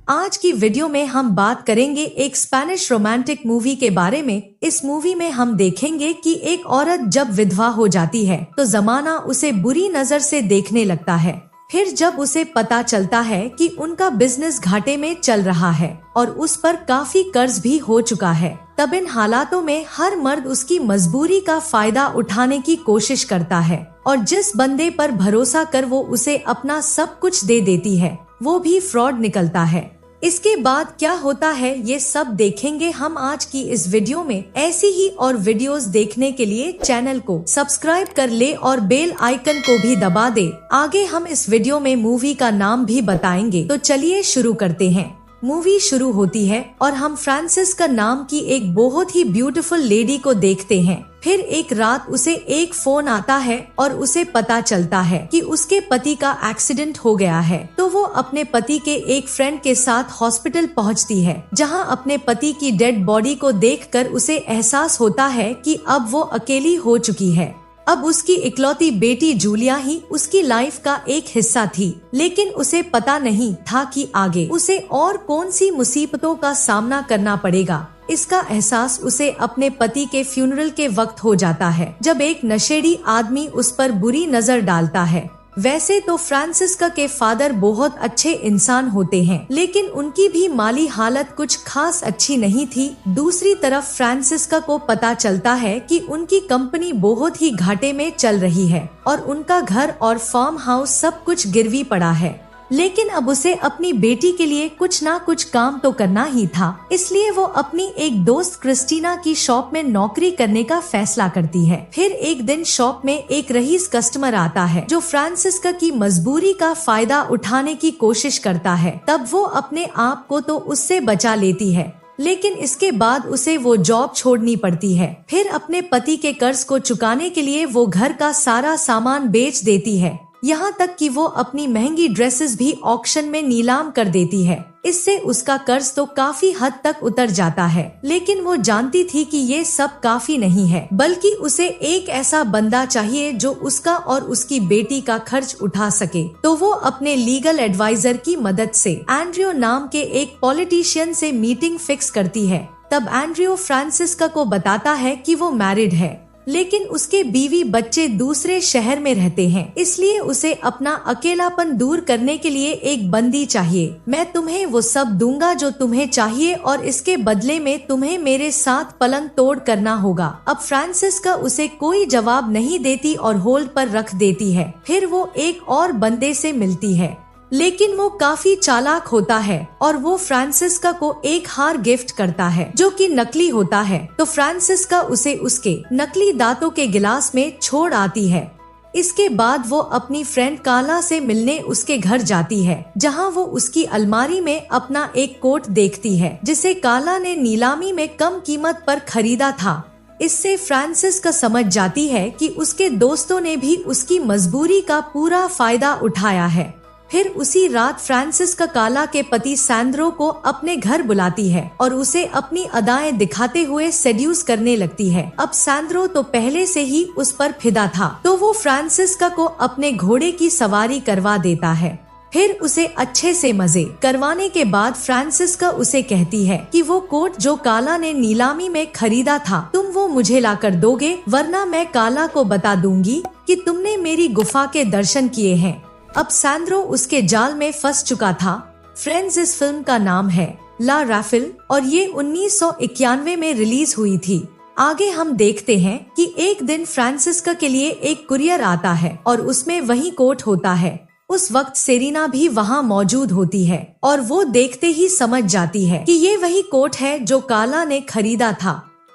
आज की वीडियो में हम बात करेंगे एक स्पेनिश रोमांटिक मूवी के बारे में। इस मूवी में हम देखेंगे कि एक औरत जब विधवा हो जाती है तो जमाना उसे बुरी नजर से देखने लगता है। फिर जब उसे पता चलता है कि उनका बिजनेस घाटे में चल रहा है और उस पर काफी कर्ज भी हो चुका है, तब इन हालातों में हर मर्द उसकी मजबूरी का फायदा उठाने की कोशिश करता है और जिस बंदे पर भरोसा कर वो उसे अपना सब कुछ दे देती है वो भी फ्रॉड निकलता है। इसके बाद क्या होता है ये सब देखेंगे हम आज की इस वीडियो में। ऐसी ही और वीडियोस देखने के लिए चैनल को सब्सक्राइब कर ले और बेल आइकन को भी दबा दे। आगे हम इस वीडियो में मूवी का नाम भी बताएंगे, तो चलिए शुरू करते हैं। मूवी शुरू होती है और हम फ्रांसिस्का नाम की एक बहुत ही ब्यूटीफुल लेडी को देखते हैं। फिर एक रात उसे एक फोन आता है और उसे पता चलता है कि उसके पति का एक्सीडेंट हो गया है। तो वो अपने पति के एक फ्रेंड के साथ हॉस्पिटल पहुंचती है, जहां अपने पति की डेड बॉडी को देखकर उसे एहसास होता है कि अब वो अकेली हो चुकी है। अब उसकी इकलौती बेटी जूलिया ही उसकी लाइफ का एक हिस्सा थी, लेकिन उसे पता नहीं था कि आगे उसे और कौन सी मुसीबतों का सामना करना पड़ेगा। इसका एहसास उसे अपने पति के फ्यूनरल के वक्त हो जाता है, जब एक नशेड़ी आदमी उस पर बुरी नजर डालता है। वैसे तो फ्रांसिस्का के फादर बहुत अच्छे इंसान होते हैं, लेकिन उनकी भी माली हालत कुछ खास अच्छी नहीं थी। दूसरी तरफ फ्रांसिस्का को पता चलता है कि उनकी कंपनी बहुत ही घाटे में चल रही है और उनका घर और फार्म हाउस सब कुछ गिरवी पड़ा है। लेकिन अब उसे अपनी बेटी के लिए कुछ ना कुछ काम तो करना ही था, इसलिए वो अपनी एक दोस्त क्रिस्टीना की शॉप में नौकरी करने का फैसला करती है। फिर एक दिन शॉप में एक रईस कस्टमर आता है जो फ्रांसिस्का की मजबूरी का फायदा उठाने की कोशिश करता है। तब वो अपने आप को तो उससे बचा लेती है, लेकिन इसके बाद उसे वो जॉब छोड़नी पड़ती है। फिर अपने पति के कर्ज को चुकाने के लिए वो घर का सारा सामान बेच देती है, यहाँ तक कि वो अपनी महंगी ड्रेसेस भी ऑक्शन में नीलाम कर देती है। इससे उसका कर्ज तो काफी हद तक उतर जाता है, लेकिन वो जानती थी कि ये सब काफी नहीं है, बल्कि उसे एक ऐसा बंदा चाहिए जो उसका और उसकी बेटी का खर्च उठा सके। तो वो अपने लीगल एडवाइजर की मदद से एंड्रियो नाम के एक पॉलिटिशियन से मीटिंग फिक्स करती है। तब एंड्रियो फ्रांसिस्का को बताता है कि वो मैरिड है, लेकिन उसके बीवी बच्चे दूसरे शहर में रहते हैं, इसलिए उसे अपना अकेलापन दूर करने के लिए एक बंदी चाहिए। मैं तुम्हें वो सब दूंगा जो तुम्हें चाहिए और इसके बदले में तुम्हें मेरे साथ पलंग तोड़ करना होगा। अब फ्रांसिस्का उसे कोई जवाब नहीं देती और होल्ड पर रख देती है। फिर वो एक और बंदे से मिलती है, लेकिन वो काफी चालाक होता है और वो फ्रांसिस्का को एक हार गिफ्ट करता है जो कि नकली होता है। तो फ्रांसिस्का उसे उसके नकली दांतों के गिलास में छोड़ आती है। इसके बाद वो अपनी फ्रेंड काला से मिलने उसके घर जाती है, जहां वो उसकी अलमारी में अपना एक कोट देखती है जिसे काला ने नीलामी में कम कीमत पर खरीदा था। इससे फ्रांसिस्का समझ जाती है कि उसके दोस्तों ने भी उसकी मजबूरी का पूरा फायदा उठाया है। फिर उसी रात फ्रांसिस्का काला के पति सैंड्रो को अपने घर बुलाती है और उसे अपनी अदाएं दिखाते हुए सेड्यूस करने लगती है। अब सैंड्रो तो पहले से ही उस पर फिदा था, तो वो फ्रांसिस्का को अपने घोड़े की सवारी करवा देता है। फिर उसे अच्छे से मजे करवाने के बाद फ्रांसिस्का उसे कहती है कि वो कोट जो काला ने नीलामी में खरीदा था तुम वो मुझे ला कर दोगे, वरना मैं काला को बता दूंगी कि तुमने मेरी गुफा के दर्शन किए हैं। अब सैंड्रो उसके जाल में फंस चुका था। फ्रेंड्स इस फिल्म का नाम है ला राफेल और ये 1991 में रिलीज हुई थी। आगे हम देखते हैं कि एक दिन फ्रांसिस्का के लिए एक कुरियर आता है और उसमें वही कोट होता है। उस वक्त सेरीना भी वहाँ मौजूद होती है और वो देखते ही समझ जाती है कि ये वही कोट है जो काला ने खरीदा था।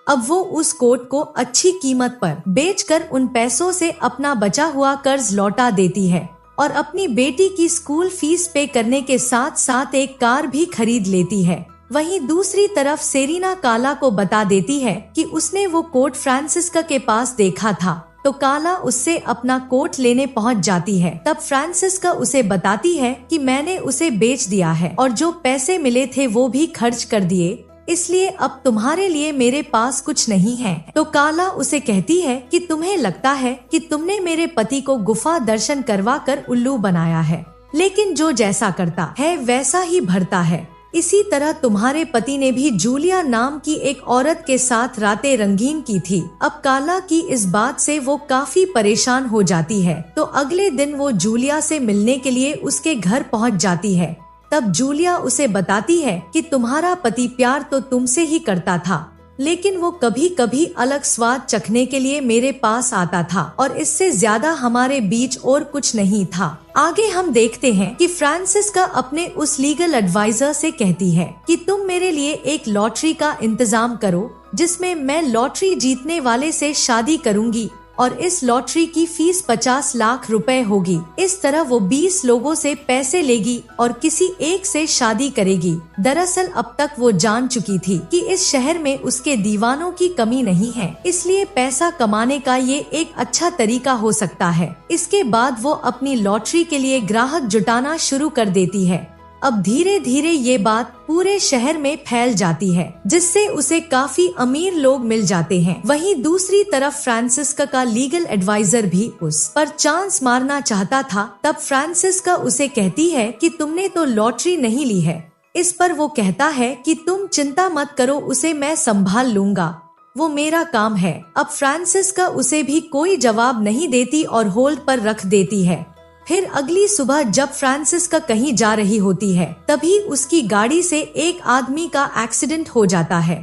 अब वो उस कोट को अच्छी कीमत पर बेचकर उन पैसों से अपना बचा हुआ कर्ज लौटा देती है और अपनी बेटी की स्कूल फीस पे करने के साथ साथ एक कार भी खरीद लेती है। वहीं दूसरी तरफ सेरीना काला को बता देती है कि उसने वो कोट फ्रांसिस्का के पास देखा था, तो काला उससे अपना कोट लेने पहुंच जाती है। तब फ्रांसिस्का उसे बताती है कि मैंने उसे बेच दिया है और जो पैसे मिले थे वो भी खर्च कर दिए, इसलिए अब तुम्हारे लिए मेरे पास कुछ नहीं है। तो काला उसे कहती है कि तुम्हें लगता है कि तुमने मेरे पति को गुफा दर्शन करवा कर उल्लू बनाया है, लेकिन जो जैसा करता है वैसा ही भरता है। इसी तरह तुम्हारे पति ने भी जूलिया नाम की एक औरत के साथ रातें रंगीन की थी। अब काला की इस बात से वो काफी परेशान हो जाती है, तो अगले दिन वो जूलिया से मिलने के लिए उसके घर पहुंच जाती है। तब जूलिया उसे बताती है कि तुम्हारा पति प्यार तो तुमसे ही करता था, लेकिन वो कभी कभी अलग स्वाद चखने के लिए मेरे पास आता था और इससे ज्यादा हमारे बीच और कुछ नहीं था। आगे हम देखते हैं कि फ्रांसिस्का अपने उस लीगल एडवाइजर से कहती है कि तुम मेरे लिए एक लॉटरी का इंतजाम करो जिसमें मैं लॉटरी जीतने वाले से शादी करूंगी और इस लॉटरी की फीस 50 लाख रुपए होगी। इस तरह वो 20 लोगों से पैसे लेगी और किसी एक से शादी करेगी। दरअसल अब तक वो जान चुकी थी कि इस शहर में उसके दीवानों की कमी नहीं है, इसलिए पैसा कमाने का ये एक अच्छा तरीका हो सकता है। इसके बाद वो अपनी लॉटरी के लिए ग्राहक जुटाना शुरू कर देती है। अब धीरे धीरे ये बात पूरे शहर में फैल जाती है, जिससे उसे काफी अमीर लोग मिल जाते हैं। वहीं दूसरी तरफ फ्रांसिस्का का लीगल एडवाइजर भी उस पर चांस मारना चाहता था। तब फ्रांसिस्का उसे कहती है कि तुमने तो लॉटरी नहीं ली है। इस पर वो कहता है कि तुम चिंता मत करो, उसे मैं संभाल लूंगा, वो मेरा काम है। अब फ्रांसिस्का उसे भी कोई जवाब नहीं देती और होल्ड पर रख देती है। फिर अगली सुबह जब फ्रांसिस्का कहीं जा रही होती है, तभी उसकी गाड़ी से एक आदमी का एक्सीडेंट हो जाता है,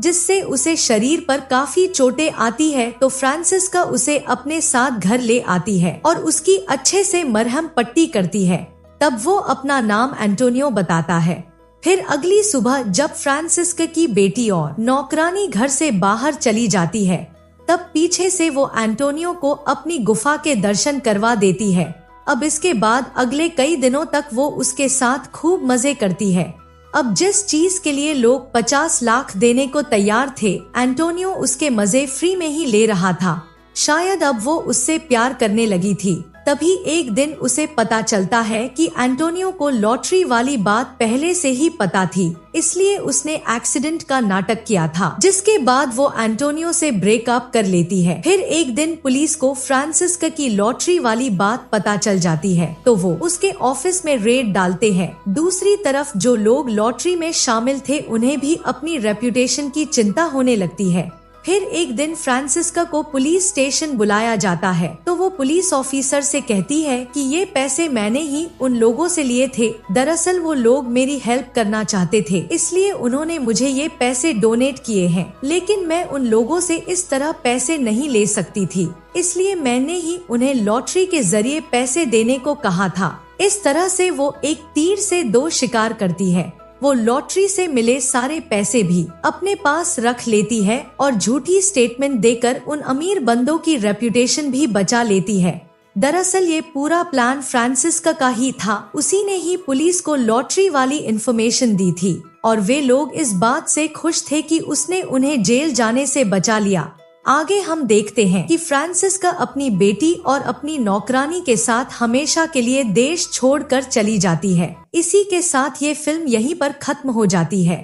जिससे उसे शरीर पर काफी चोटें आती है। तो फ्रांसिस्का उसे अपने साथ घर ले आती है और उसकी अच्छे से मरहम पट्टी करती है। तब वो अपना नाम एंटोनियो बताता है। फिर अगली सुबह जब फ्रांसिस्का की बेटी और नौकरानी घर से बाहर चली जाती है, तब पीछे से वो एंटोनियो को अपनी गुफा के दर्शन करवा देती है। अब इसके बाद अगले कई दिनों तक वो उसके साथ खूब मजे करती है। अब जिस चीज के लिए लोग 50 लाख देने को तैयार थे, एंटोनियो उसके मजे फ्री में ही ले रहा था। शायद अब वो उससे प्यार करने लगी थी। तभी एक दिन उसे पता चलता है कि एंटोनियो को लॉटरी वाली बात पहले से ही पता थी, इसलिए उसने एक्सीडेंट का नाटक किया था, जिसके बाद वो एंटोनियो से ब्रेकअप कर लेती है। फिर एक दिन पुलिस को फ्रांसिस्का की लॉटरी वाली बात पता चल जाती है, तो वो उसके ऑफिस में रेड डालते हैं। दूसरी तरफ जो लोग लॉटरी में शामिल थे, उन्हें भी अपनी रेप्यूटेशन की चिंता होने लगती है। फिर एक दिन फ्रांसिस्का को पुलिस स्टेशन बुलाया जाता है, तो वो पुलिस ऑफिसर से कहती है कि ये पैसे मैंने ही उन लोगों से लिए थे। दरअसल वो लोग मेरी हेल्प करना चाहते थे, इसलिए उन्होंने मुझे ये पैसे डोनेट किए हैं, लेकिन मैं उन लोगों से इस तरह पैसे नहीं ले सकती थी, इसलिए मैंने ही उन्हें लॉटरी के जरिए पैसे देने को कहा था। इस तरह से वो एक तीर से दो शिकार करती है। वो लॉटरी से मिले सारे पैसे भी अपने पास रख लेती है और झूठी स्टेटमेंट देकर उन अमीर बंदों की रेप्यूटेशन भी बचा लेती है। दरअसल ये पूरा प्लान फ्रांसिस्का का ही था, उसी ने ही पुलिस को लॉटरी वाली इन्फॉर्मेशन दी थी और वे लोग इस बात से खुश थे कि उसने उन्हें जेल जाने से बचा लिया। आगे हम देखते हैं कि फ्रांसिस्का अपनी बेटी और अपनी नौकरानी के साथ हमेशा के लिए देश छोड़कर चली जाती है। इसी के साथ ये फिल्म यहीं पर खत्म हो जाती है।